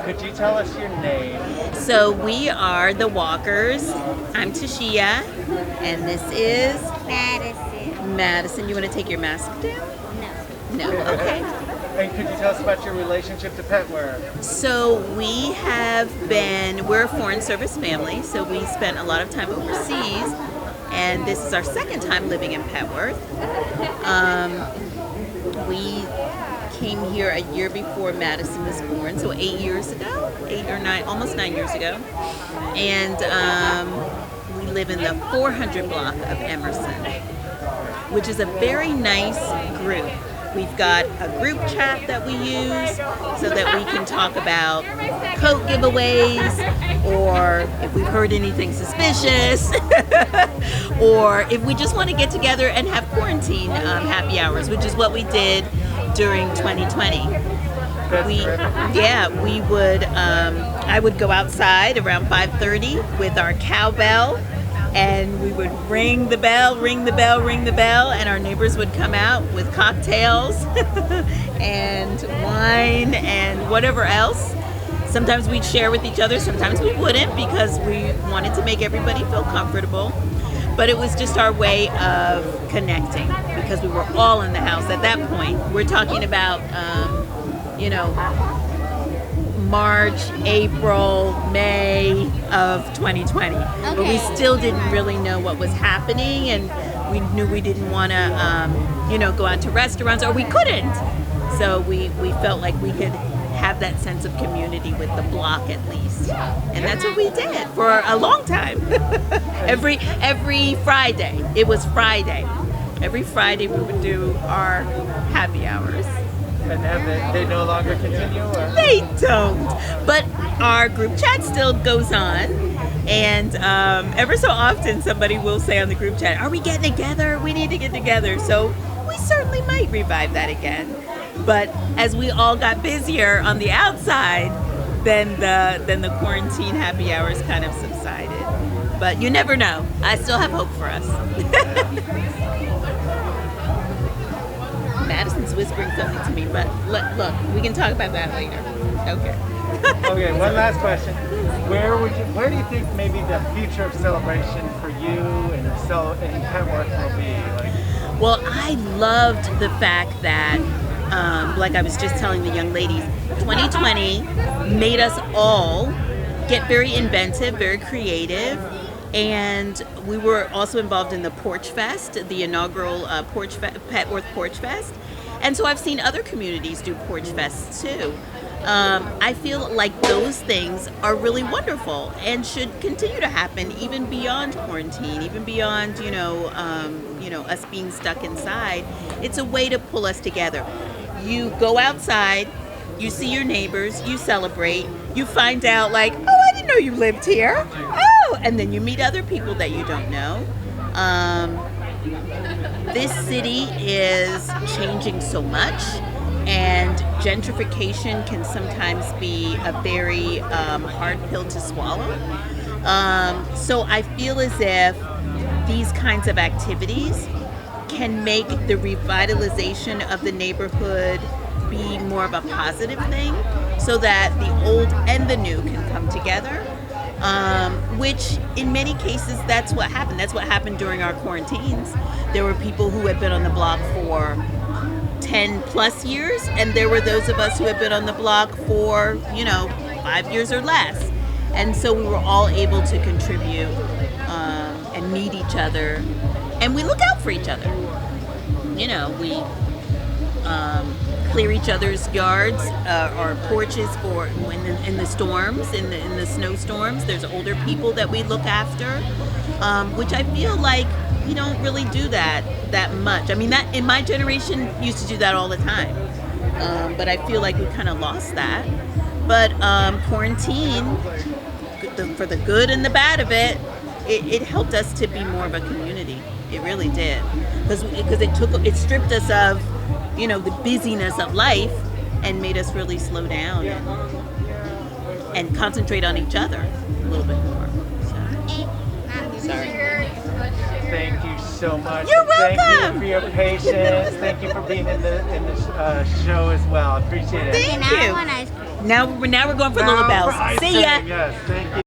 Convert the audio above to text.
Could you tell us your name? So we are the Walkers. I'm Taushia, and this is Madison. Madison. You want to take your mask down? No. No. Okay. And could you tell us about your relationship to Petworth? So we're a foreign service family, so we spent a lot of time overseas, and this is our second time living in Petworth. We came here a year before Madison was born, so 8 years ago, 8 or 9, almost 9 years ago. And we live in the 400 block of Emerson, which is a very nice group. We've got a group chat that we use so that we can talk about coat giveaways, or if we've heard anything suspicious, or if we just want to get together and have quarantine happy hours, which is what we did during 2020. I would go outside around 5:30 with our cowbell, and we would ring the bell, and our neighbors would come out with cocktails and wine and whatever else. Sometimes we'd share with each other, sometimes we wouldn't, because we wanted to make everybody feel comfortable. But it was just our way of connecting, because we were all in the house at that point. We're talking about, March, April, May of 2020. Okay. But we still didn't really know what was happening, and we knew we didn't want to, go out to restaurants, or we couldn't. So we felt like we could have that sense of community with the block at least. And that's what we did for a long time. Every Friday. It was Friday. Every Friday we would do our happy hours. And they no longer continue? Or? They don't. But our group chat still goes on. And ever so often somebody will say on the group chat, "Are we getting together? We need to get together." So we certainly might revive that again. But as we all got busier on the outside, then the quarantine happy hours kind of subsided. But you never know. I still have hope for us. Madison's whispering something to me, but look, we can talk about that later. Okay. Okay, one last question. Where do you think maybe the future of celebration for you and Petworth will be? Well, I loved the fact that, like I was just telling the young ladies, 2020 made us all get very inventive, very creative, and we were also involved in the Porch Fest, the inaugural Petworth Porch Fest. And so I've seen other communities do Porch Fests too. I feel like those things are really wonderful and should continue to happen even beyond quarantine, even beyond, us being stuck inside. It's a way to pull us together. You go outside, you see your neighbors, you celebrate, you find out like, "Oh, I didn't know you lived here. Oh," and then you meet other people that you don't know. This city is changing so much, and gentrification can sometimes be a very hard pill to swallow. So I feel as if these kinds of activities can make the revitalization of the neighborhood be more of a positive thing, so that the old and the new can come together, which in many cases that's what happened. That's what happened during our quarantines. There were people who had been on the block for 10 plus years, and there were those of us who had been on the block for 5 years or less, and so we were all able to contribute and meet each other, and we look out for each other. We clear each other's yards or porches for when in the storms, in the snowstorms. There's older people that we look after, which I feel like we don't really do that much. I mean, that in my generation used to do that all the time, but I feel like we kind of lost that. But quarantine, for the good and the bad of it, it helped us to be more of a community. It really did, because it stripped us of the busyness of life and made us really slow down and concentrate on each other a little bit more. So, sorry. Thank you so much. You're welcome. Thank you for your patience. Thank you for being in the show as well. I appreciate it. Thank And I you. want ice cream. Now we're going for Now Lulabelles. for ice See ya. cream, yes, thank you.